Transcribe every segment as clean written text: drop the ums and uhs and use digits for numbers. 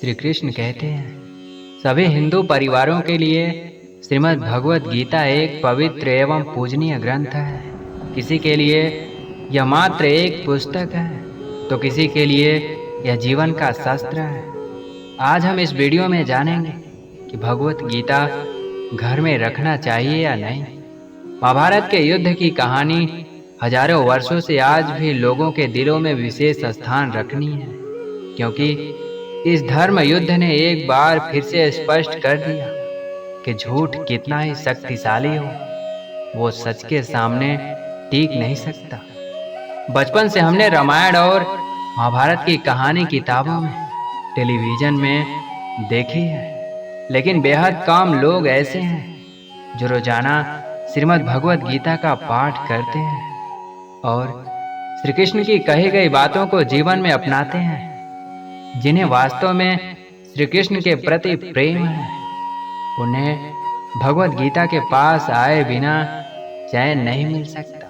श्री कृष्ण कहते हैं, सभी हिंदू परिवारों के लिए श्रीमद् भगवत गीता एक पवित्र एवं पूजनीय ग्रंथ है। किसी के लिए यह मात्र एक पुस्तक है तो किसी के लिए यह जीवन का शस्त्र है। आज हम इस वीडियो में जानेंगे कि भगवत गीता घर में रखना चाहिए या नहीं। महाभारत के युद्ध की कहानी हजारों वर्षों से आज भी लोगों के दिलों में विशेष स्थान रखनी है, क्योंकि इस धर्म युद्ध ने एक बार फिर से स्पष्ट कर दिया कि झूठ कितना ही शक्तिशाली हो, वो सच के सामने टिक नहीं सकता। बचपन से हमने रामायण और महाभारत की कहानी किताबों में, टेलीविजन में देखी है, लेकिन बेहद कम लोग ऐसे हैं जो रोजाना श्रीमद् भगवत गीता का पाठ करते हैं और श्री कृष्ण की कही गई बातों को जीवन में अपनाते हैं, जिन्हें वास्तव में श्री कृष्ण के प्रति प्रेम है। उन्हें भगवत गीता के पास आए बिना चैन नहीं मिल सकता,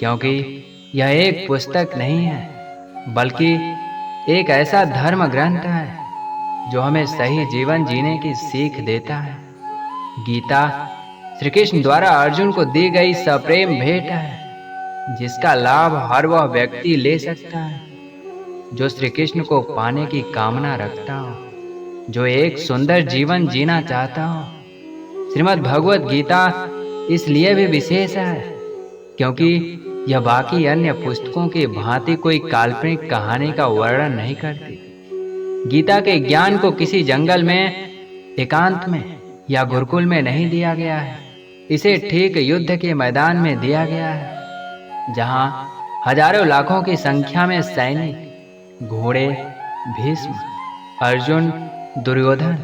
क्योंकि यह एक पुस्तक नहीं है बल्कि एक ऐसा धर्म ग्रंथ है जो हमें सही जीवन जीने की सीख देता है। गीता श्री कृष्ण द्वारा अर्जुन को दी गई सप्रेम भेंट है, जिसका लाभ हर वह व्यक्ति ले सकता है जो श्री कृष्ण को पाने की कामना रखता हो, जो एक सुंदर जीवन जीना चाहता हो। श्रीमद् भगवत गीता इसलिए भी विशेष है क्योंकि यह बाकी अन्य पुस्तकों की भांति कोई काल्पनिक कहानी का वर्णन नहीं करती। गीता के ज्ञान को किसी जंगल में, एकांत में या गुरुकुल में नहीं दिया गया है। इसे ठीक युद्ध के मैदान में दिया गया है, जहां हजारों लाखों की संख्या में सैनिक, घोड़े, भीष्म, अर्जुन, दुर्योधन,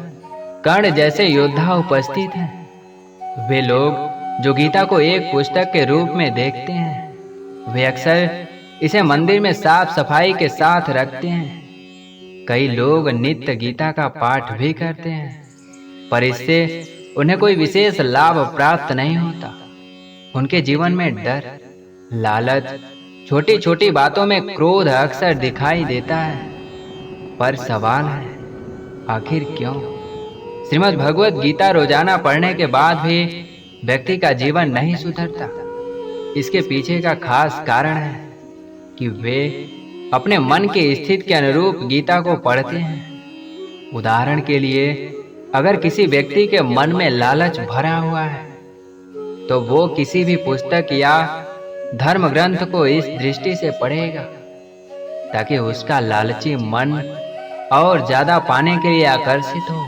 कर्ण जैसे योद्धा उपस्थित हैं। वे लोग जो गीता को एक पुस्तक के रूप में देखते हैं, वे अक्सर इसे मंदिर में साफ सफाई के साथ रखते हैं। कई लोग नित्य गीता का पाठ भी करते हैं, पर इससे उन्हें कोई विशेष लाभ प्राप्त नहीं होता। उनके जीवन में डर, लालच, छोटी छोटी बातों में क्रोध अक्सर दिखाई देता है। पर सवाल है, आखिर क्यों? श्रीमद् भगवत गीता रोजाना पढ़ने के बाद भी व्यक्ति का जीवन नहीं सुधरता। इसके पीछे का खास कारण है कि वे अपने मन की स्थिति के अनुरूप गीता को पढ़ते हैं। उदाहरण के लिए, अगर किसी व्यक्ति के मन में लालच भरा हुआ है तो वो किसी भी पुस्तक या धर्म ग्रंथ को इस दृष्टि से पढ़ेगा ताकि उसका लालची मन और ज्यादा पाने के लिए आकर्षित हो।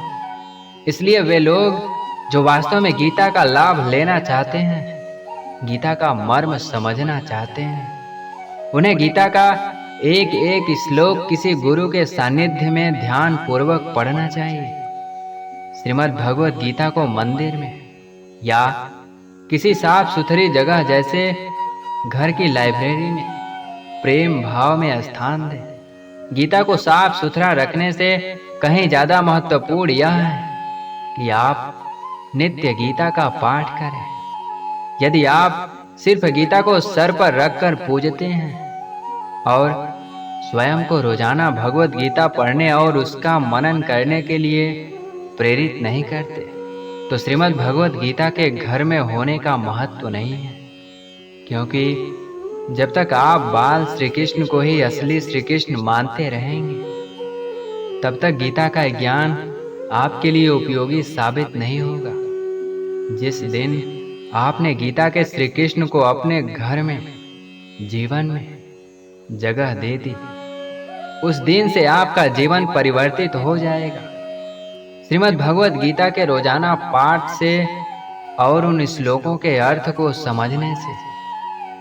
इसलिए वे लोग जो वास्तव में गीता का लाभ लेना चाहते हैं, गीता का मर्म समझना चाहते हैं, उन्हें गीता का एक एक श्लोक किसी गुरु के सानिध्य में ध्यान पूर्वक पढ़ना चाहिए। श्रीमद् भगवत गीता को मंदिर में या किसी साफ सुथरी जगह जैसे घर की लाइब्रेरी में प्रेम भाव में स्थान दें। गीता को साफ सुथरा रखने से कहीं ज्यादा महत्वपूर्ण यह है कि आप नित्य गीता का पाठ करें। यदि आप सिर्फ गीता को सर पर रखकर पूजते हैं और स्वयं को रोजाना भगवत गीता पढ़ने और उसका मनन करने के लिए प्रेरित नहीं करते, तो श्रीमद् भगवत गीता के घर में होने का महत्व नहीं है। क्योंकि जब तक आप बाल श्री कृष्ण को ही असली श्री कृष्ण मानते रहेंगे, तब तक गीता का ज्ञान आपके लिए उपयोगी साबित नहीं होगा। जिस दिन आपने गीता के श्री कृष्ण को अपने घर में, जीवन में जगह दे दी, उस दिन से आपका जीवन परिवर्तित हो जाएगा। श्रीमद् भगवत गीता के रोजाना पाठ से और उन श्लोकों के अर्थ को समझने से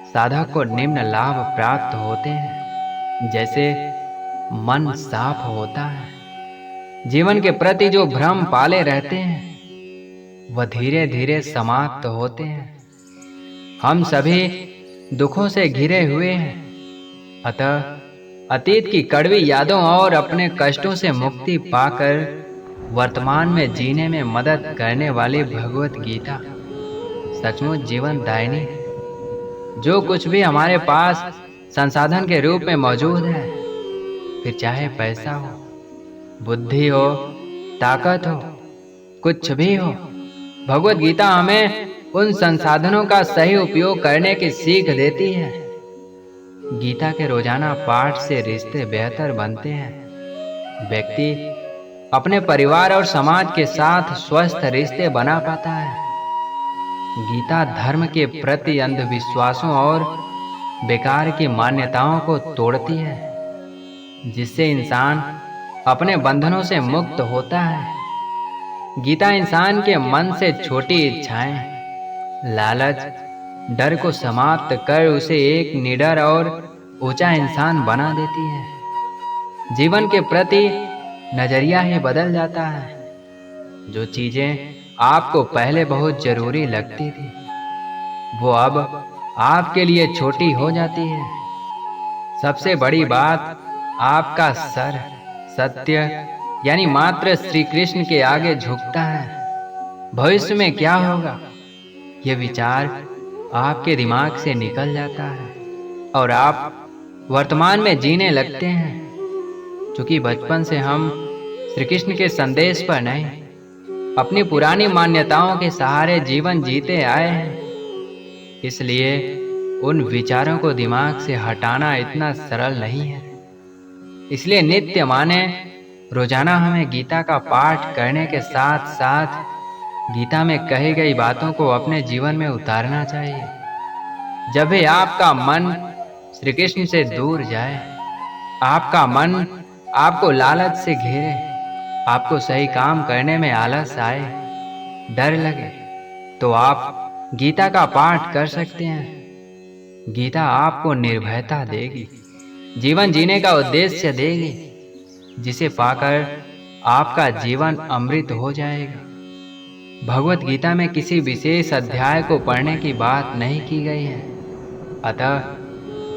साधक को निम्न लाभ प्राप्त होते हैं। जैसे मन साफ होता है, जीवन के प्रति जो भ्रम पाले रहते हैं वह धीरे धीरे समाप्त होते हैं। हम सभी दुखों से घिरे हुए हैं, अतः अतीत की कड़वी यादों और अपने कष्टों से मुक्ति पाकर वर्तमान में जीने में मदद करने वाली भगवत गीता सचमुच जीवन दायिनी है। जो कुछ भी हमारे पास संसाधन के रूप में मौजूद है, फिर चाहे पैसा हो, बुद्धि हो, ताकत हो, कुछ भी हो, भगवत गीता हमें उन संसाधनों का सही उपयोग करने की सीख देती है। गीता के रोजाना पाठ से रिश्ते बेहतर बनते हैं। व्यक्ति अपने परिवार और समाज के साथ स्वस्थ रिश्ते बना पाता है। गीता धर्म के प्रति अंधविश्वासों और बेकार की मान्यताओं को तोड़ती है, जिससे इंसान अपने बंधनों से मुक्त होता है। गीता इंसान के मन से छोटी इच्छाएं, लालच, डर को समाप्त कर उसे एक निडर और ऊंचा इंसान बना देती है। जीवन के प्रति नजरिया ही बदल जाता है। जो चीजें आपको पहले बहुत जरूरी लगती थी, वो अब आपके लिए छोटी हो जाती है। सबसे बड़ी बात, आपका सर सत्य यानी मात्र श्री कृष्ण के आगे झुकता है। भविष्य में क्या होगा, ये विचार आपके दिमाग से निकल जाता है और आप वर्तमान में जीने लगते हैं। क्योंकि बचपन से हम श्री कृष्ण के संदेश पर नहीं, अपनी पुरानी मान्यताओं के सहारे जीवन जीते आए हैं। इसलिए उन विचारों को दिमाग से हटाना इतना सरल नहीं है। इसलिए नित्य माने रोजाना हमें गीता का पाठ करने के साथ साथ गीता में कही गई बातों को अपने जीवन में उतारना चाहिए। जब भी आपका मन श्री कृष्ण से दूर जाए, आपका मन आपको लालच से घेरे, आपको सही काम करने में आलस आए, डर लगे, तो आप गीता का पाठ कर सकते हैं। गीता आपको निर्भयता देगी, जीवन जीने का उद्देश्य देगी, जिसे पाकर आपका जीवन अमृत हो जाएगा। भगवत गीता में किसी विशेष अध्याय को पढ़ने की बात नहीं की गई है। अतः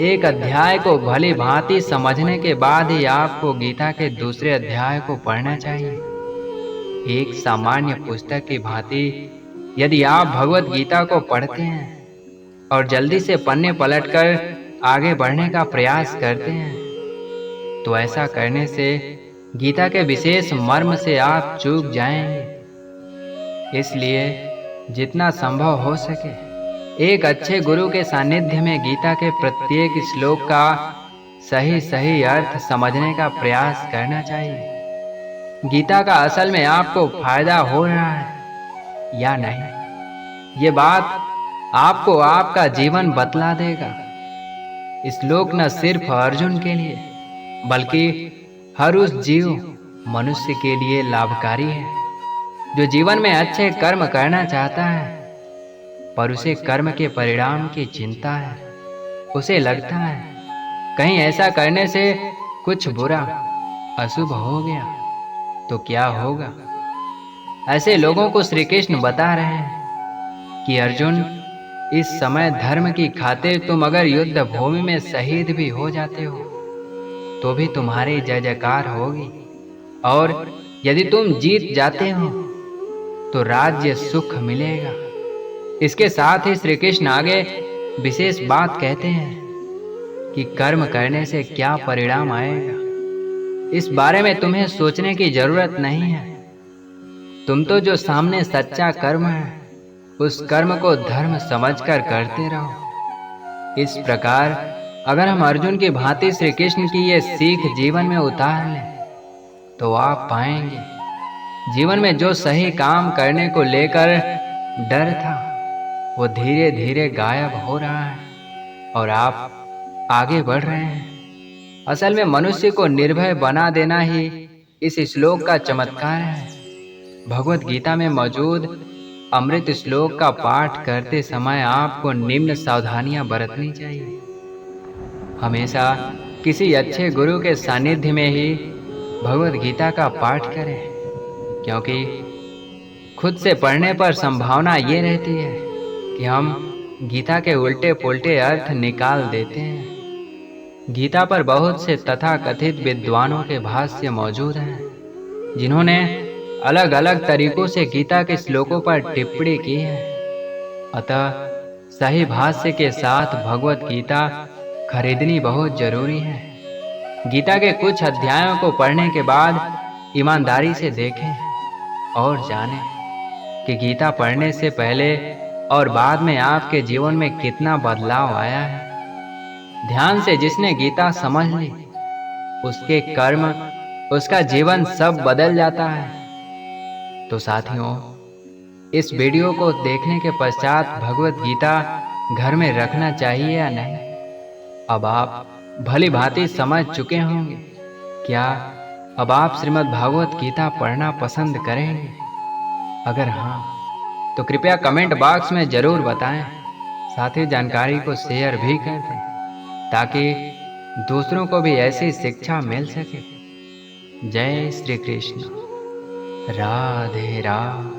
एक अध्याय को भली भांति समझने के बाद ही आपको गीता के दूसरे अध्याय को पढ़ना चाहिए। एक सामान्य पुस्तक की भांति यदि आप भगवत गीता को पढ़ते हैं और जल्दी से पन्ने पलटकर आगे बढ़ने का प्रयास करते हैं, तो ऐसा करने से गीता के विशेष मर्म से आप चूक जाएंगे। इसलिए जितना संभव हो सके एक अच्छे गुरु के सानिध्य में गीता के प्रत्येक श्लोक का सही अर्थ समझने का प्रयास करना चाहिए। गीता का असल में आपको फायदा हो रहा है या नहीं, ये बात आपको आपका जीवन बतला देगा। श्लोक न सिर्फ अर्जुन के लिए बल्कि हर उस जीव मनुष्य के लिए लाभकारी है जो जीवन में अच्छे कर्म करना चाहता है, पर उसे कर्म के परिणाम की चिंता है। उसे लगता है कहीं ऐसा करने से कुछ बुरा अशुभ हो गया तो क्या होगा। ऐसे लोगों को श्री कृष्ण बता रहे हैं कि अर्जुन, इस समय धर्म की खातिर तुम अगर युद्ध भूमि में शहीद भी हो जाते हो तो भी तुम्हारी जय जयकार होगी, और यदि तुम जीत जाते हो तो राज्य सुख मिलेगा। इसके साथ ही श्री कृष्ण आगे विशेष बात कहते हैं कि कर्म करने से क्या परिणाम आएगा, इस बारे में तुम्हें सोचने की जरूरत नहीं है। तुम तो जो सामने सच्चा कर्म है उस कर्म को धर्म समझकर करते रहो। इस प्रकार अगर हम अर्जुन की भांति श्री कृष्ण की ये सीख जीवन में उतार लें तो आप पाएंगे जीवन में जो सही काम करने को लेकर डर था वो धीरे धीरे गायब हो रहा है और आप आगे बढ़ रहे हैं। असल में मनुष्य को निर्भय बना देना ही इस श्लोक का चमत्कार है। भगवत गीता में मौजूद अमृत श्लोक का पाठ करते समय आपको निम्न सावधानियां बरतनी चाहिए। हमेशा किसी अच्छे गुरु के सानिध्य में ही भगवत गीता का पाठ करें, क्योंकि खुद से पढ़ने पर संभावना ये रहती है कि हम गीता के उल्टे पुल्टे अर्थ निकाल देते हैं। गीता पर बहुत से तथाकथित विद्वानों के भाष्य मौजूद हैं, जिन्होंने अलग अलग तरीकों से गीता के श्लोकों पर टिप्पणी की है। अतः सही भाष्य के साथ भगवत गीता खरीदनी बहुत जरूरी है। गीता के कुछ अध्यायों को पढ़ने के बाद ईमानदारी से देखें और जानें कि गीता पढ़ने से पहले और बाद में आपके जीवन में कितना बदलाव आया है। ध्यान से जिसने गीता समझ ली, उसके कर्म, उसका जीवन सब बदल जाता है। तो साथियों, इस वीडियो को देखने के पश्चात भगवत गीता घर में रखना चाहिए या नहीं? अब आप भली भांति समझ चुके होंगे। क्या अब आप श्रीमद् भागवत गीता पढ़ना पसंद करेंगे? अगर हाँ, तो कृपया कमेंट बॉक्स में जरूर बताएं। साथ ही जानकारी को शेयर भी कर दें ताकि दूसरों को भी ऐसी शिक्षा मिल सके। जय श्री कृष्ण। राधे राधे।